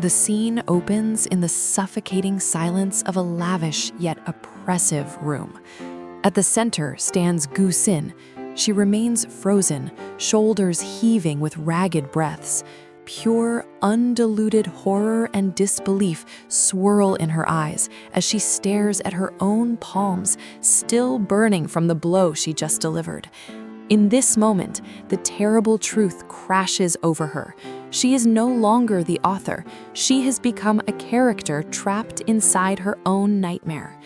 The scene opens in the suffocating silence of a lavish yet oppressive room. At the center stands Gu Sin. She remains frozen, shoulders heaving with ragged breaths. Pure, undiluted horror and disbelief swirl in her eyes as she stares at her own palms, still burning from the blow she just delivered. In this moment, the terrible truth crashes over her. She is no longer the author. She has become a character trapped inside her own nightmare.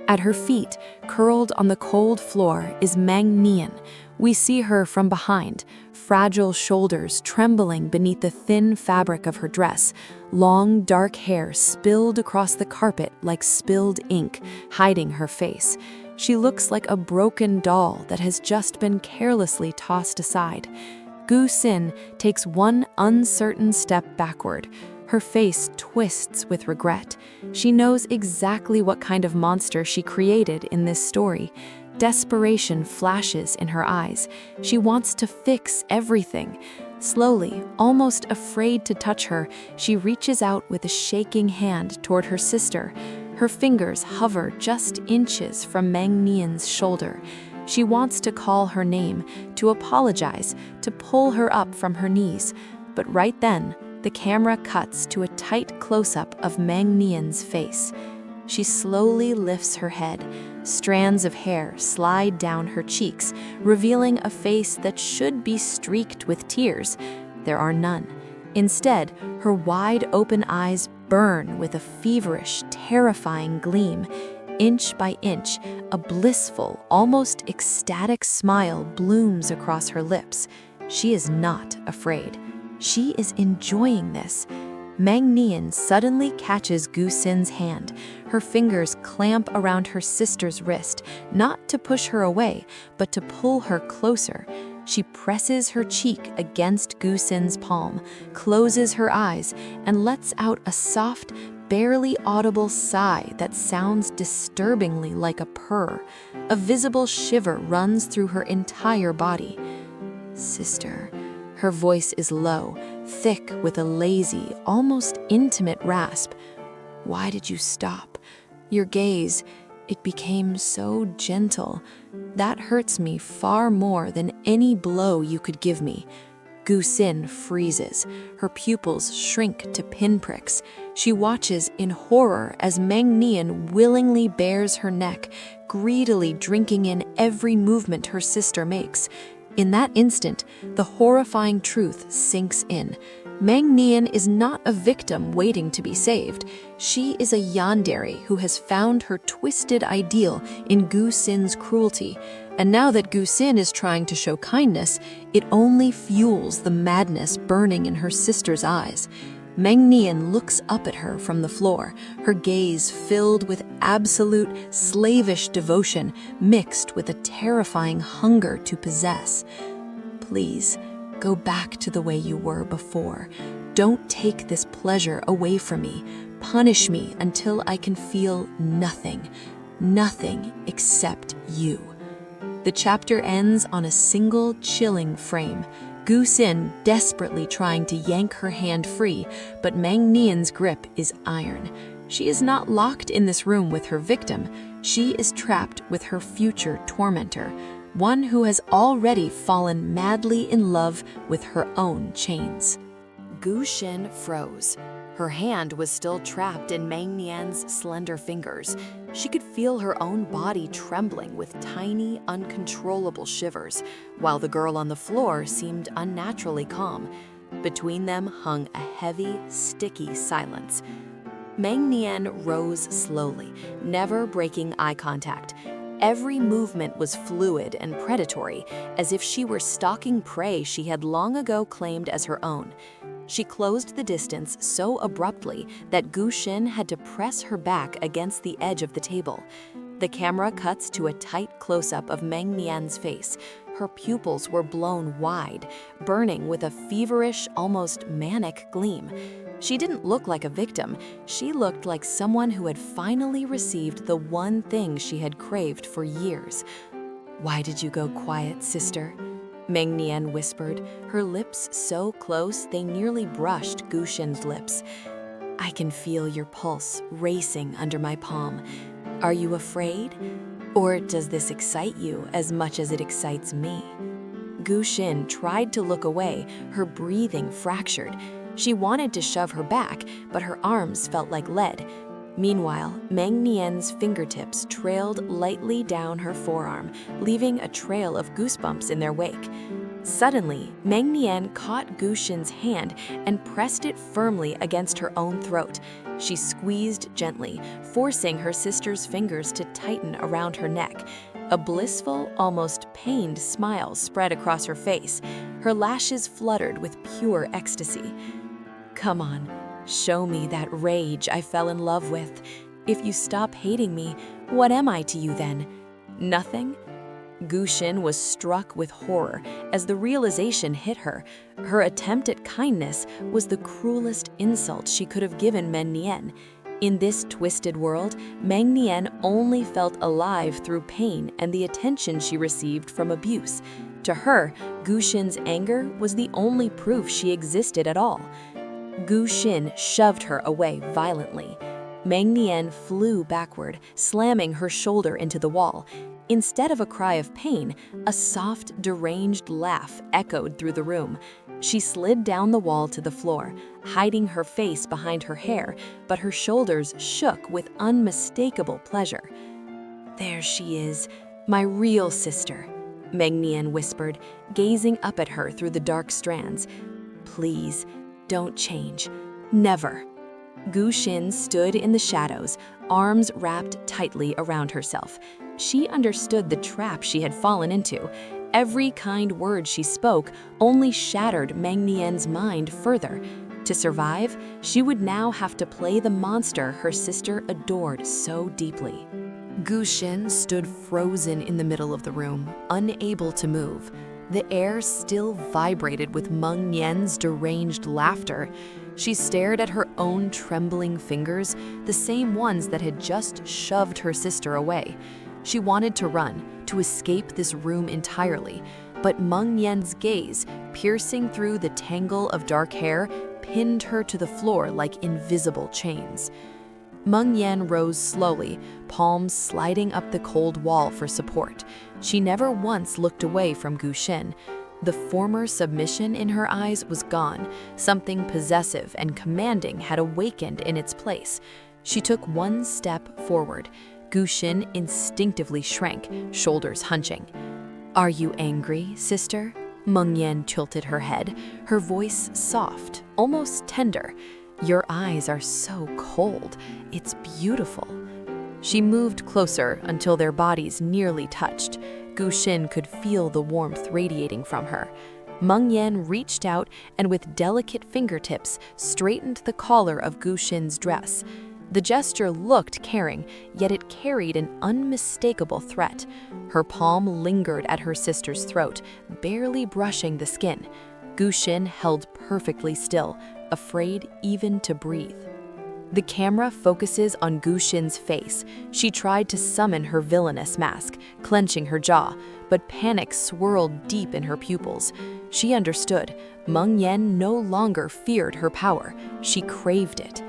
At her feet, curled on the cold floor, is Mang Nian. We see her from behind, fragile shoulders trembling beneath the thin fabric of her dress, long dark hair spilled across the carpet like spilled ink, hiding her face. She looks like a broken doll that has just been carelessly tossed aside. Gu Sin takes one uncertain step backward. Her face twists with regret. She knows exactly what kind of monster she created in this story. Desperation flashes in her eyes. She wants to fix everything. Slowly, almost afraid to touch her, she reaches out with a shaking hand toward her sister. Her fingers hover just inches from Mang Nian's shoulder. She wants to call her name, to apologize, to pull her up from her knees. But right then, the camera cuts to a tight close-up of Mang Nian's face. She slowly lifts her head. Strands of hair slide down her cheeks, revealing a face that should be streaked with tears. There are none. Instead, her wide-open eyes burn with a feverish, terrifying gleam. Inch by inch, a blissful, almost ecstatic smile blooms across her lips. She is not afraid. She is enjoying this. Mang Nian suddenly catches Gu Sin's hand. Her fingers clamp around her sister's wrist, not to push her away, but to pull her closer. She presses her cheek against Gu Sin's palm, closes her eyes, and lets out a soft, barely audible sigh that sounds disturbingly like a purr. A visible shiver runs through her entire body. "Sister." Her voice is low, thick with a lazy, almost intimate rasp. "Why did you stop? Your gaze, it became so gentle. That hurts me far more than any blow you could give me." Gu Sin freezes. Her pupils shrink to pinpricks. She watches in horror as Mang Nian willingly bares her neck, greedily drinking in every movement her sister makes. In that instant, the horrifying truth sinks in. Mang Nian is not a victim waiting to be saved. She is a Yandere who has found her twisted ideal in Gu Sin's cruelty. And now that Gu Sin is trying to show kindness, it only fuels the madness burning in her sister's eyes. Mang Nian looks up at her from the floor, her gaze filled with absolute slavish devotion mixed with a terrifying hunger to possess. "Please, go back to the way you were before. Don't take this pleasure away from me. Punish me until I can feel nothing, nothing except you." The chapter ends on a single chilling frame. Gu Sin desperately trying to yank her hand free, but Mang Nian's grip is iron. She is not locked in this room with her victim. She is trapped with her future tormentor, one who has already fallen madly in love with her own chains. Gu Sin froze. Her hand was still trapped in Mang Nian's slender fingers. She could feel her own body trembling with tiny, uncontrollable shivers, while the girl on the floor seemed unnaturally calm. Between them hung a heavy, sticky silence. Mang Nian rose slowly, never breaking eye contact. Every movement was fluid and predatory, as if she were stalking prey she had long ago claimed as her own. She closed the distance so abruptly that Gu Sin had to press her back against the edge of the table. The camera cuts to a tight close-up of Mang Nian's face. Her pupils were blown wide, burning with a feverish, almost manic gleam. She didn't look like a victim. She looked like someone who had finally received the one thing she had craved for years. "Why did you go quiet, sister?" Mang Nian whispered, her lips so close they nearly brushed Gu Sin's lips. I can feel your pulse racing under my palm. Are you afraid? Or does this excite you as much as it excites me? Gu Xin tried to look away, her breathing fractured. She wanted to shove her back, but her arms felt like lead. Meanwhile, Meng Nian's fingertips trailed lightly down her forearm, leaving a trail of goosebumps in their wake. Suddenly, Meng Nian caught Gu Xin's hand and pressed it firmly against her own throat. She squeezed gently, forcing her sister's fingers to tighten around her neck. A blissful, almost pained smile spread across her face. Her lashes fluttered with pure ecstasy. Come on, show me that rage I fell in love with. If you stop hating me, what am I to you then? Nothing? Gu Xin was struck with horror as the realization hit her. Her attempt at kindness was the cruelest insult she could have given Meng Nian. In this twisted world, Meng Nian only felt alive through pain and the attention she received from abuse. To her, Gu Xin's anger was the only proof she existed at all. Gu Xin shoved her away violently. Meng Nian flew backward, slamming her shoulder into the wall. Instead of a cry of pain, a soft, deranged laugh echoed through the room. She slid down the wall to the floor, hiding her face behind her hair, but her shoulders shook with unmistakable pleasure. There she is, my real sister, Meng Nian whispered, gazing up at her through the dark strands. Please, don't change. Never. Gu Xin stood in the shadows, arms wrapped tightly around herself. She understood the trap she had fallen into. Every kind word she spoke only shattered Meng Nian's mind further. To survive, she would now have to play the monster her sister adored so deeply. Gu Xin stood frozen in the middle of the room, unable to move. The air still vibrated with Meng Nian's deranged laughter. She stared at her own trembling fingers, the same ones that had just shoved her sister away. She wanted to run, to escape this room entirely, but Meng Nian's gaze, piercing through the tangle of dark hair, pinned her to the floor like invisible chains. Meng Nian rose slowly, palms sliding up the cold wall for support. She never once looked away from Gu Xin. The former submission in her eyes was gone. Something possessive and commanding had awakened in its place. She took one step forward. Gu Xin instinctively shrank, shoulders hunching. Are you angry, sister? Meng Nian tilted her head, her voice soft, almost tender. Your eyes are so cold. It's beautiful. She moved closer until their bodies nearly touched. Gu Xin could feel the warmth radiating from her. Meng Nian reached out and with delicate fingertips straightened the collar of Gu Xin's dress. The gesture looked caring, yet it carried an unmistakable threat. Her palm lingered at her sister's throat, barely brushing the skin. Gu Xin held perfectly still, afraid even to breathe. The camera focuses on Gu Xin's face. She tried to summon her villainous mask, clenching her jaw, but panic swirled deep in her pupils. She understood. Meng Nian no longer feared her power. She craved it.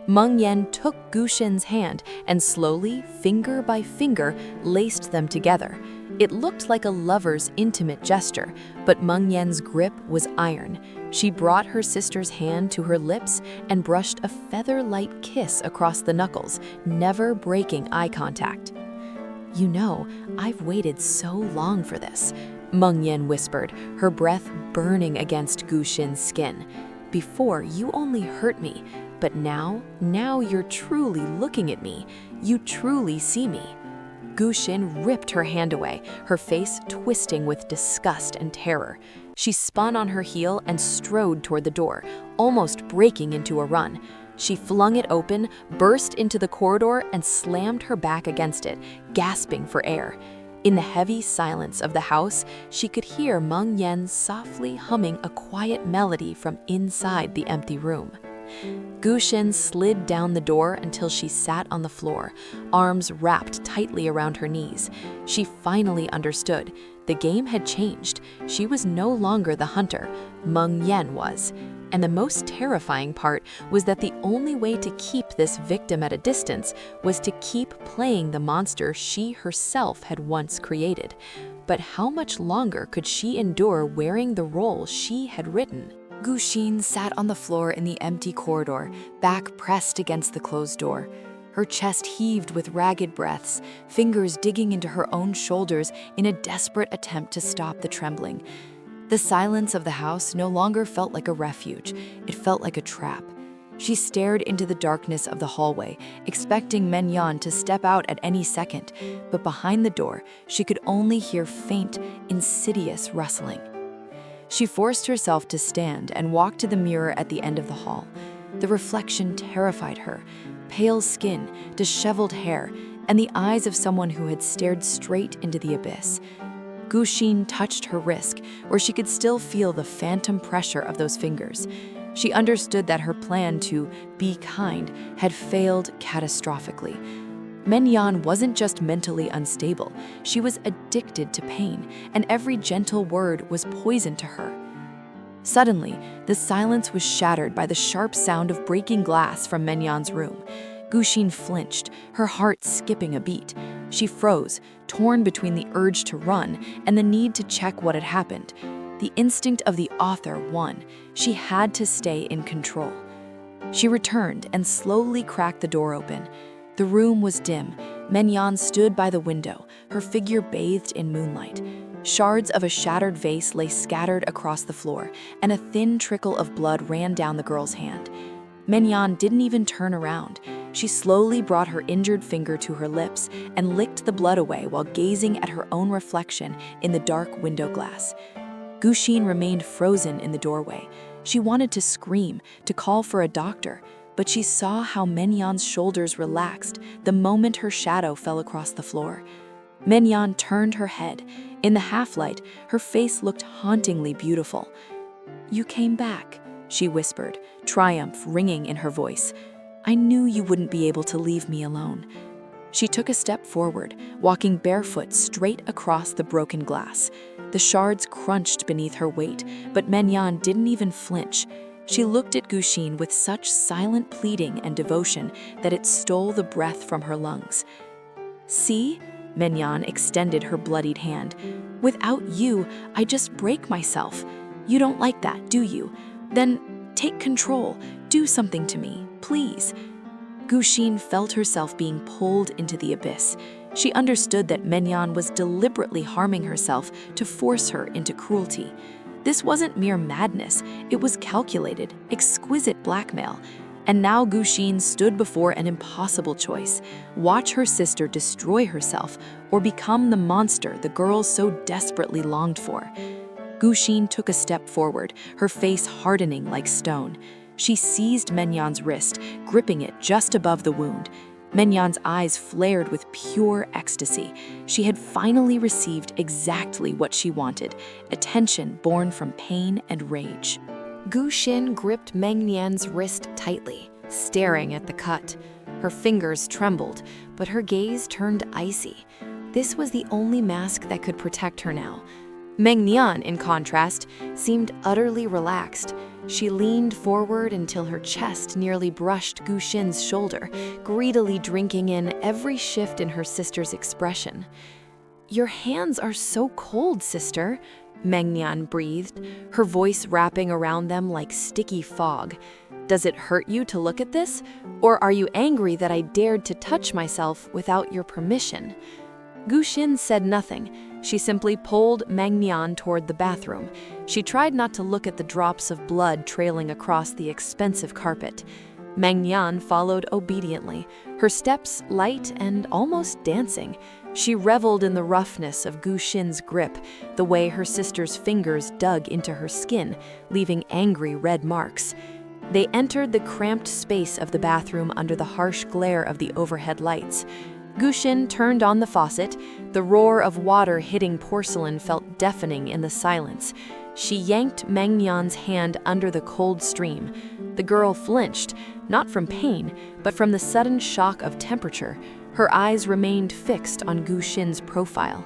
Meng Nian took Gu Xin's hand and slowly, finger by finger, laced them together. It looked like a lover's intimate gesture, but Meng Nian's grip was iron. She brought her sister's hand to her lips and brushed a feather-light kiss across the knuckles, never breaking eye contact. You know, I've waited so long for this, Meng Nian whispered, her breath burning against Gu Xin's skin. Before, you only hurt me, but now you're truly looking at me. You truly see me. Gu Xin ripped her hand away, her face twisting with disgust and terror. She spun on her heel and strode toward the door, almost breaking into a run. She flung it open, burst into the corridor, and slammed her back against it, gasping for air. In the heavy silence of the house, she could hear Meng Nian softly humming a quiet melody from inside the empty room. Gu Xin slid down the door until she sat on the floor, arms wrapped tightly around her knees. She finally understood. The game had changed. She was no longer the hunter. Meng Nian was. And the most terrifying part was that the only way to keep this victim at a distance was to keep playing the monster she herself had once created. But how much longer could she endure wearing the role she had written? Guxin sat on the floor in the empty corridor, back pressed against the closed door. Her chest heaved with ragged breaths, fingers digging into her own shoulders in a desperate attempt to stop the trembling. The silence of the house no longer felt like a refuge, it felt like a trap. She stared into the darkness of the hallway, expecting Menyan to step out at any second, but behind the door, she could only hear faint, insidious rustling. She forced herself to stand and walk to the mirror at the end of the hall. The reflection terrified her. Pale skin, disheveled hair, and the eyes of someone who had stared straight into the abyss. Guxin touched her wrist, where she could still feel the phantom pressure of those fingers. She understood that her plan to be kind had failed catastrophically. Menyan wasn't just mentally unstable, she was addicted to pain, and every gentle word was poison to her. Suddenly, the silence was shattered by the sharp sound of breaking glass from Menyan's room. Guxin flinched, her heart skipping a beat. She froze, torn between the urge to run and the need to check what had happened. The instinct of the author won. She had to stay in control. She returned and slowly cracked the door open. The room was dim. Menyan stood by the window, her figure bathed in moonlight. Shards of a shattered vase lay scattered across the floor, and a thin trickle of blood ran down the girl's hand. Menyan didn't even turn around. She slowly brought her injured finger to her lips and licked the blood away while gazing at her own reflection in the dark window glass. Guxin remained frozen in the doorway. She wanted to scream, to call for a doctor, but she saw how Menyan's shoulders relaxed the moment her shadow fell across the floor. Menyan turned her head. In the half-light, her face looked hauntingly beautiful. "You came back," she whispered, triumph ringing in her voice. "I knew you wouldn't be able to leave me alone." She took a step forward, walking barefoot straight across the broken glass. The shards crunched beneath her weight, but Menyan didn't even flinch. She looked at Guxin with such silent pleading and devotion that it stole the breath from her lungs. "See?" Menyan extended her bloodied hand. "Without you, I just break myself. You don't like that, do you? Then take control. Do something to me, please." Guxin felt herself being pulled into the abyss. She understood that Menyan was deliberately harming herself to force her into cruelty. This wasn't mere madness, it was calculated, exquisite blackmail. And now Guxin stood before an impossible choice: watch her sister destroy herself or become the monster the girl so desperately longed for. Guxin took a step forward, her face hardening like stone. She seized Menyan's wrist, gripping it just above the wound. Menyan's eyes flared with pure ecstasy. She had finally received exactly what she wanted: attention born from pain and rage. Guxin gripped Menyan's wrist tightly, staring at the cut. Her fingers trembled, but her gaze turned icy. This was the only mask that could protect her now. Menyan, in contrast, seemed utterly relaxed. She leaned forward until her chest nearly brushed Guxin's shoulder, greedily drinking in every shift in her sister's expression. "Your hands are so cold, sister," Menyan breathed, her voice wrapping around them like sticky fog. "Does it hurt you to look at this? Or are you angry that I dared to touch myself without your permission?" Guxin said nothing. She simply pulled Menyan toward the bathroom. She tried not to look at the drops of blood trailing across the expensive carpet. Menyan followed obediently, her steps light and almost dancing. She reveled in the roughness of Guxin's grip, the way her sister's fingers dug into her skin, leaving angry red marks. They entered the cramped space of the bathroom under the harsh glare of the overhead lights. Guxin turned on the faucet. The roar of water hitting porcelain felt deafening in the silence. She yanked Menyan's hand under the cold stream. The girl flinched, not from pain, but from the sudden shock of temperature. Her eyes remained fixed on Guxin's profile.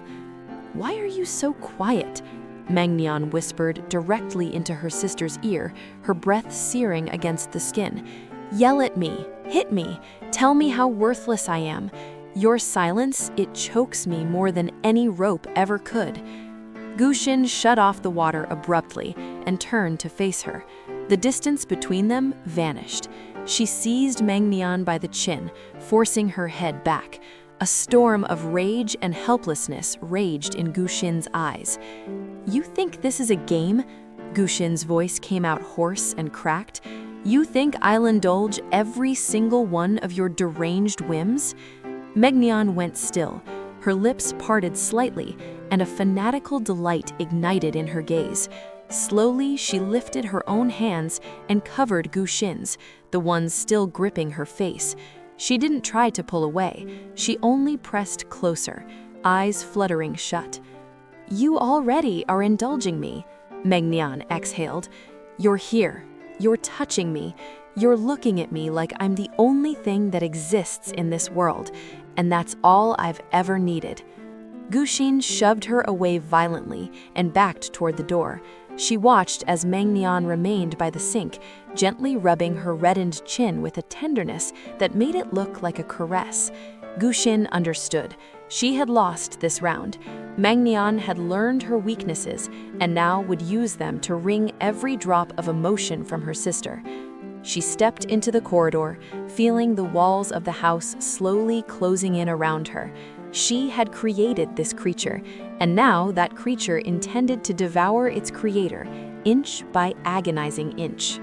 "Why are you so quiet?" Mangnian whispered directly into her sister's ear, her breath searing against the skin. "Yell at me, hit me, tell me how worthless I am. Your silence, it chokes me more than any rope ever could." Guxin shut off the water abruptly and turned to face her. The distance between them vanished. She seized Mangnian by the chin, forcing her head back. A storm of rage and helplessness raged in Guxin's eyes. "You think this is a game?" Guxin's voice came out hoarse and cracked. "You think I'll indulge every single one of your deranged whims?" Mangnian went still. Her lips parted slightly, and a fanatical delight ignited in her gaze. Slowly, she lifted her own hands and covered Guxin's, the ones still gripping her face. She didn't try to pull away. She only pressed closer, eyes fluttering shut. "You already are indulging me," Mangnian exhaled. "You're here. You're touching me. You're looking at me like I'm the only thing that exists in this world, and that's all I've ever needed." Guxin shoved her away violently and backed toward the door. She watched as Mangnian remained by the sink, gently rubbing her reddened chin with a tenderness that made it look like a caress. Guxin understood. She had lost this round. Mangnian had learned her weaknesses and now would use them to wring every drop of emotion from her sister. She stepped into the corridor, feeling the walls of the house slowly closing in around her. She had created this creature, and now that creature intended to devour its creator, inch by agonizing inch.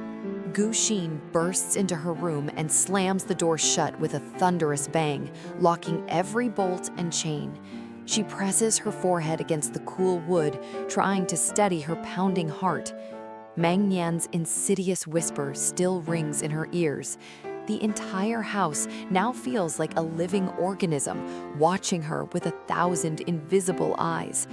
Guxin bursts into her room and slams the door shut with a thunderous bang, locking every bolt and chain. She presses her forehead against the cool wood, trying to steady her pounding heart. Mangnian's insidious whisper still rings in her ears. The entire house now feels like a living organism, watching her with 1,000 invisible eyes.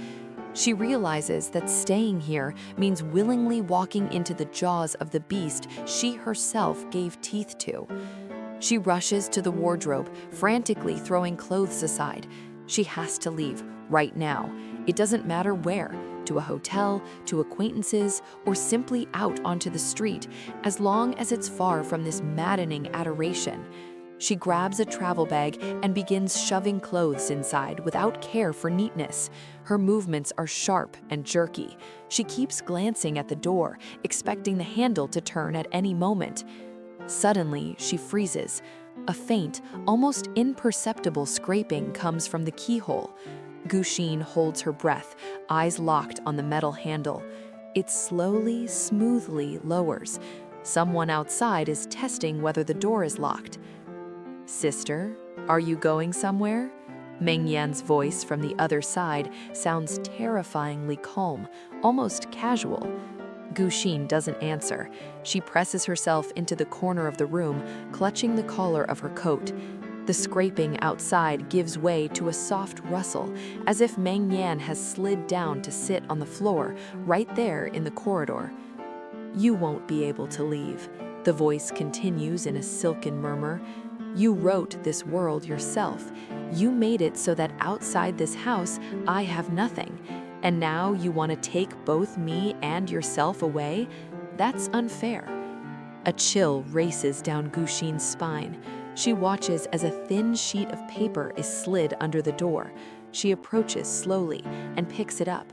She realizes that staying here means willingly walking into the jaws of the beast she herself gave teeth to. She rushes to the wardrobe, frantically throwing clothes aside. She has to leave, right now. It doesn't matter where, to a hotel, to acquaintances, or simply out onto the street, as long as it's far from this maddening adoration. She grabs a travel bag and begins shoving clothes inside without care for neatness. Her movements are sharp and jerky. She keeps glancing at the door, expecting the handle to turn at any moment. Suddenly, she freezes. A faint, almost imperceptible scraping comes from the keyhole. Guxin holds her breath, eyes locked on the metal handle. It slowly, smoothly lowers. Someone outside is testing whether the door is locked. "Sister, are you going somewhere?" Mangnian's voice from the other side sounds terrifyingly calm, almost casual. Guxin doesn't answer. She presses herself into the corner of the room, clutching the collar of her coat. The scraping outside gives way to a soft rustle, as if Mangnian has slid down to sit on the floor, right there in the corridor. "You won't be able to leave," the voice continues in a silken murmur. "You wrote this world yourself. You made it so that outside this house, I have nothing. And now you want to take both me and yourself away? That's unfair." A chill races down Guxin's spine. She watches as a thin sheet of paper is slid under the door. She approaches slowly and picks it up.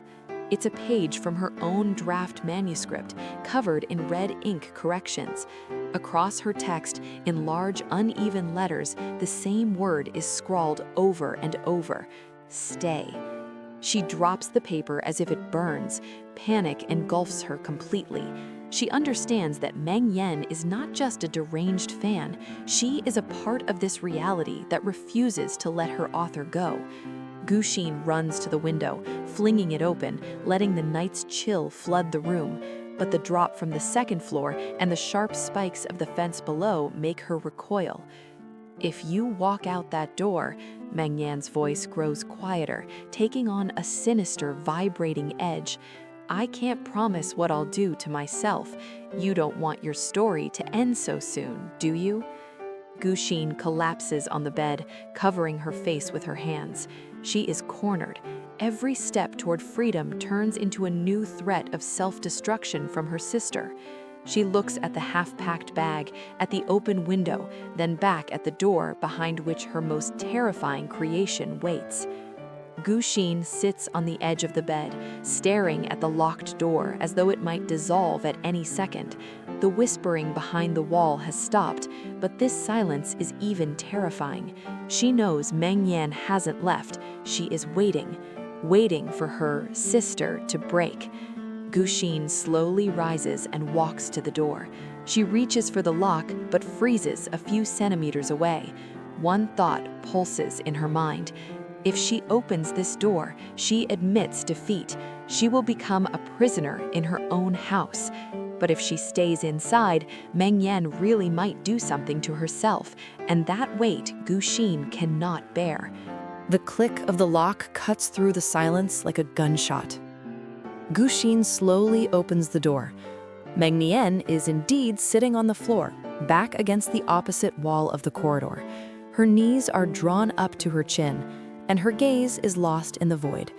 It's a page from her own draft manuscript, covered in red ink corrections. Across her text, in large, uneven letters, the same word is scrawled over and over: "Stay." She drops the paper as if it burns. Panic engulfs her completely. She understands that Mangnian is not just a deranged fan. She is a part of this reality that refuses to let her author go. Guxin runs to the window, flinging it open, letting the night's chill flood the room. But the drop from the second floor and the sharp spikes of the fence below make her recoil. "If you walk out that door," Mangnian's voice grows quieter, taking on a sinister, vibrating edge. "I can't promise what I'll do to myself. You don't want your story to end so soon, do you?" Guxin collapses on the bed, covering her face with her hands. She is cornered. Every step toward freedom turns into a new threat of self-destruction from her sister. She looks at the half-packed bag, at the open window, then back at the door behind which her most terrifying creation waits. Gu-shin sits on the edge of the bed, staring at the locked door as though it might dissolve at any second. The whispering behind the wall has stopped, but this silence is even terrifying. She knows Meng Yan hasn't left. She is waiting for her sister to break. Gu-shin slowly rises and walks to the door. She reaches for the lock, but freezes a few centimeters away. One thought pulses in her mind. If she opens this door, she admits defeat. She will become a prisoner in her own house. But if she stays inside, Meng Yan really might do something to herself, and that weight Gu-shin cannot bear. The click of the lock cuts through the silence like a gunshot. Gu-shin slowly opens the door. Meng Yan is indeed sitting on the floor, back against the opposite wall of the corridor. Her knees are drawn up to her chin, and her gaze is lost in the void.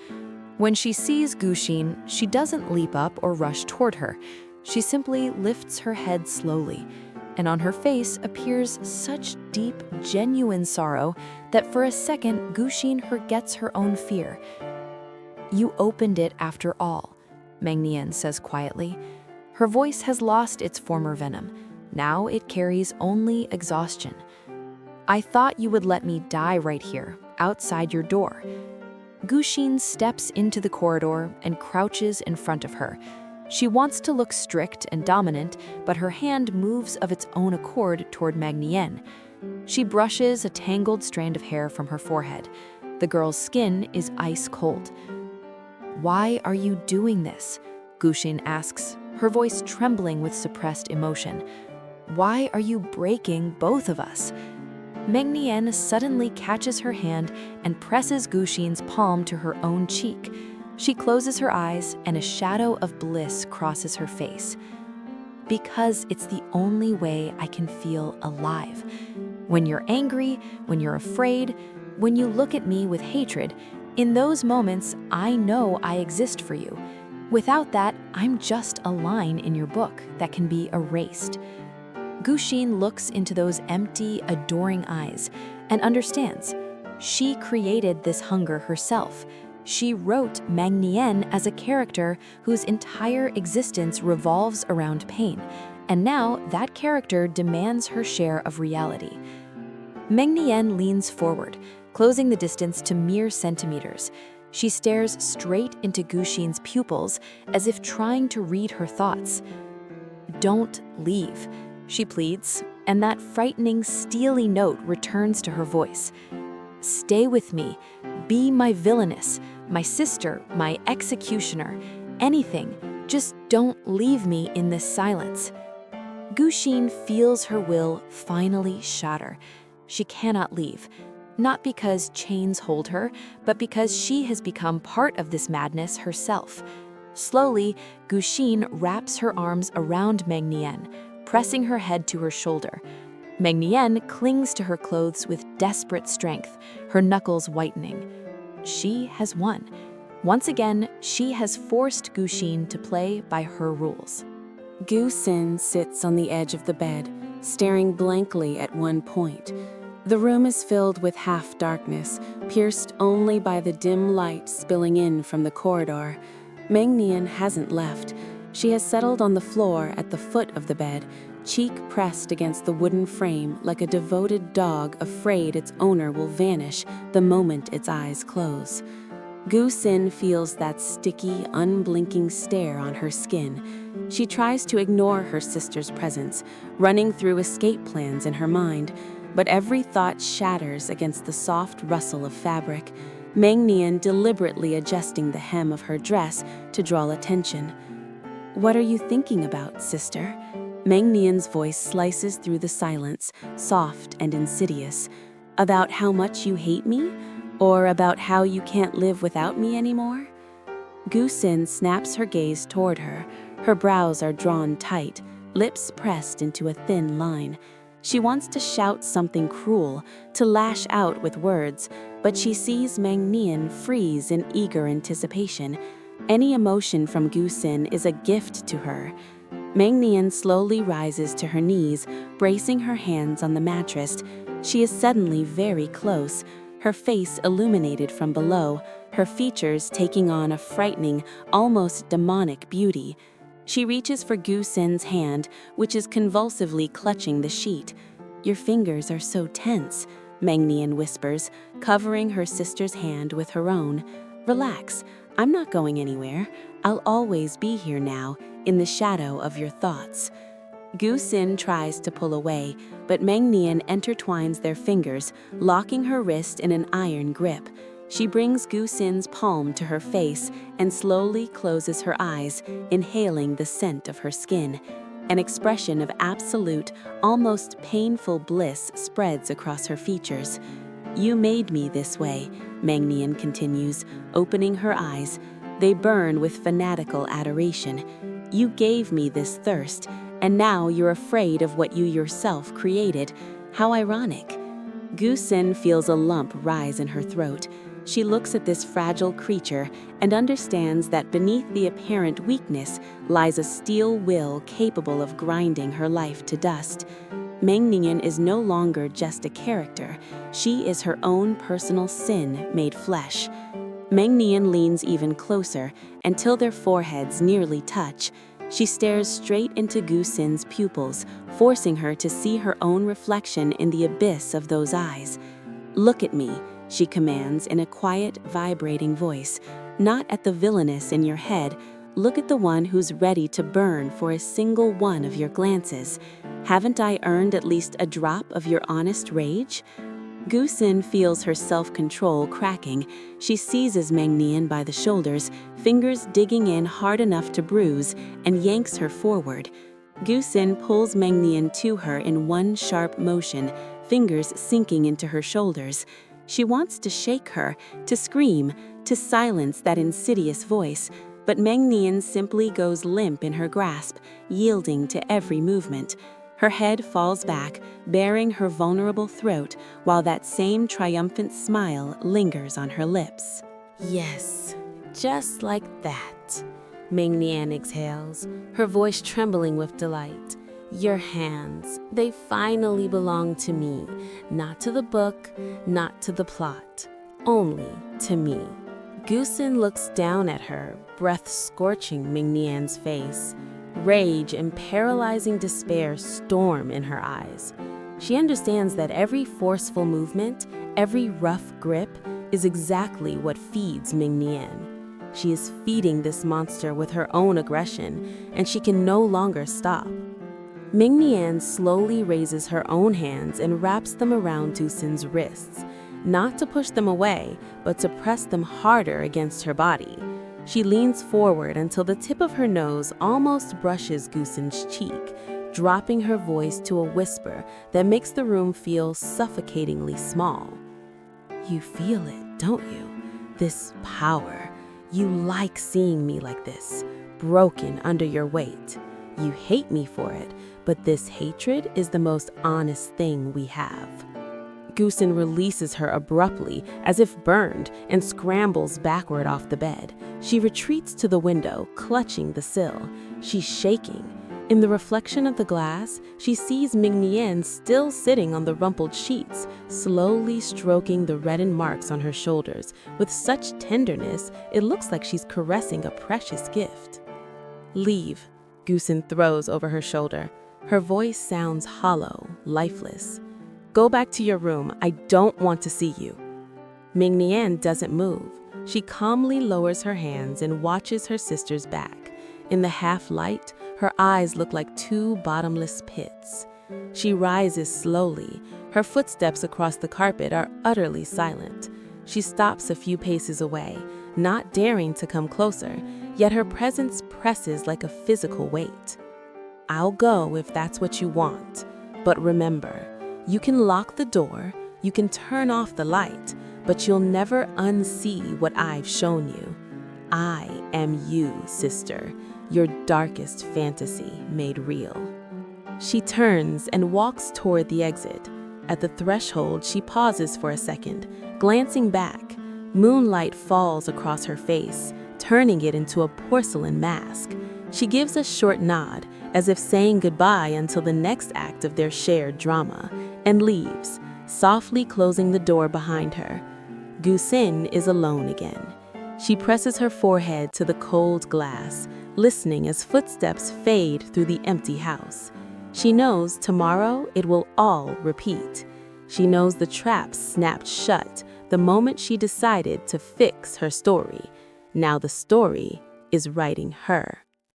When she sees Gu-shin, she doesn't leap up or rush toward her. She simply lifts her head slowly, and on her face appears such deep, genuine sorrow that for a second Gu-shin forgets her own fear. "You opened it after all," Meng Yan says quietly. Her voice has lost its former venom. Now it carries only exhaustion. "I thought you would let me die right here, outside your door." Gu-shin steps into the corridor and crouches in front of her. She wants to look strict and dominant, but her hand moves of its own accord toward Meng Yan. She brushes a tangled strand of hair from her forehead. The girl's skin is ice cold. "Why are you doing this?" Gu-shin asks, her voice trembling with suppressed emotion. "Why are you breaking both of us?" Meng Yan suddenly catches her hand and presses Gu-shin's palm to her own cheek. She closes her eyes and a shadow of bliss crosses her face. "Because it's the only way I can feel alive. When you're angry, when you're afraid, when you look at me with hatred, in those moments I know I exist for you. Without that, I'm just a line in your book that can be erased." Gu-shin looks into those empty, adoring eyes and understands. She created this hunger herself. She wrote Meng Yan as a character whose entire existence revolves around pain, and now that character demands her share of reality. Meng Yan leans forward, closing the distance to mere centimeters. She stares straight into Gu-shin's pupils as if trying to read her thoughts. "Don't leave," she pleads, and that frightening, steely note returns to her voice. "Stay with me. Be my villainess, my sister, my executioner, anything. Just don't leave me in this silence." Gu-shin feels her will finally shatter. She cannot leave, not because chains hold her, but because she has become part of this madness herself. Slowly, Gu-shin wraps her arms around Meng Yan, pressing her head to her shoulder. Meng Yan clings to her clothes with desperate strength, her knuckles whitening. She has won. Once again, she has forced Gu-shin to play by her rules. Gu-sin sits on the edge of the bed, staring blankly at one point. The room is filled with half-darkness, pierced only by the dim light spilling in from the corridor. Meng Yan hasn't left. She has settled on the floor at the foot of the bed, cheek pressed against the wooden frame like a devoted dog afraid its owner will vanish the moment its eyes close. Gu-sin feels that sticky, unblinking stare on her skin. She tries to ignore her sister's presence, running through escape plans in her mind, but every thought shatters against the soft rustle of fabric, Meng Yan deliberately adjusting the hem of her dress to draw attention. "What are you thinking about, sister?" Meng Yan's voice slices through the silence, soft and insidious. "About how much you hate me? Or about how you can't live without me anymore?" Gu-sin snaps her gaze toward her. Her brows are drawn tight, lips pressed into a thin line. She wants to shout something cruel, to lash out with words, but she sees Mangnian freeze in eager anticipation. Any emotion from Gusin is a gift to her. Mangnian slowly rises to her knees, bracing her hands on the mattress. She is suddenly very close, her face illuminated from below, her features taking on a frightening, almost demonic beauty. She reaches for Gusin's hand, which is convulsively clutching the sheet. "Your fingers are so tense," Mangnian whispers, covering her sister's hand with her own. "Relax, I'm not going anywhere. I'll always be here now, in the shadow of your thoughts." Gusin tries to pull away, but Mangnian intertwines their fingers, locking her wrist in an iron grip. She brings Gusin's palm to her face and slowly closes her eyes, inhaling the scent of her skin. An expression of absolute, almost painful bliss spreads across her features. "You made me this way," Mangnian continues, opening her eyes. They burn with fanatical adoration. "You gave me this thirst, and now you're afraid of what you yourself created. How ironic." Gusin feels a lump rise in her throat. She looks at this fragile creature and understands that beneath the apparent weakness lies a steel will capable of grinding her life to dust. Mangnian is no longer just a character. She is her own personal sin made flesh. Mangnian leans even closer until their foreheads nearly touch. She stares straight into Gusin's pupils, forcing her to see her own reflection in the abyss of those eyes. "Look at me," she commands in a quiet, vibrating voice. "Not at the villainess in your head. Look at the one who's ready to burn for a single one of your glances. Haven't I earned at least a drop of your honest rage?" Gusin feels her self-control cracking. She seizes Mangnian by the shoulders, fingers digging in hard enough to bruise, and yanks her forward. Gusin pulls Mangnian to her in one sharp motion, fingers sinking into her shoulders. She wants to shake her, to scream, to silence that insidious voice, but Mangnian simply goes limp in her grasp, yielding to every movement. Her head falls back, baring her vulnerable throat, while that same triumphant smile lingers on her lips. "Yes, just like that," Mingnian exhales, her voice trembling with delight. "Your hands, they finally belong to me, not to the book, not to the plot, only to me." Gusin looks down at her, breath scorching Mingnian's face. Rage and paralyzing despair storm in her eyes. She understands that every forceful movement, every rough grip, is exactly what feeds Mingnian. She is feeding this monster with her own aggression, and she can no longer stop. Mingnian slowly raises her own hands and wraps them around Gusin's wrists, not to push them away, but to press them harder against her body. She leans forward until the tip of her nose almost brushes Gusin's cheek, dropping her voice to a whisper that makes the room feel suffocatingly small. "You feel it, don't you? This power. You like seeing me like this, broken under your weight. You hate me for it, but this hatred is the most honest thing we have." Gusin releases her abruptly, as if burned, and scrambles backward off the bed. She retreats to the window, clutching the sill. She's shaking. In the reflection of the glass, she sees Mingnian still sitting on the rumpled sheets, slowly stroking the reddened marks on her shoulders. With such tenderness, it looks like she's caressing a precious gift. "Leave," Gusin throws over her shoulder. Her voice sounds hollow, lifeless. "Go back to your room. I don't want to see you." Mingnian doesn't move. She calmly lowers her hands and watches her sister's back. In the half-light, her eyes look like two bottomless pits. She rises slowly. Her footsteps across the carpet are utterly silent. She stops a few paces away, not daring to come closer, yet her presence presses like a physical weight. "I'll go if that's what you want. But remember, you can lock the door, you can turn off the light, but you'll never unsee what I've shown you. I am you, sister, your darkest fantasy made real." She turns and walks toward the exit. At the threshold, she pauses for a second, glancing back. Moonlight falls across her face, turning it into a porcelain mask. She gives a short nod, as if saying goodbye until the next act of their shared drama, and leaves, softly closing the door behind her. Gu-sin is alone again. She presses her forehead to the cold glass, listening as footsteps fade through the empty house. She knows tomorrow it will all repeat. She knows the trap snapped shut the moment she decided to fix her story. Now the story is writing her.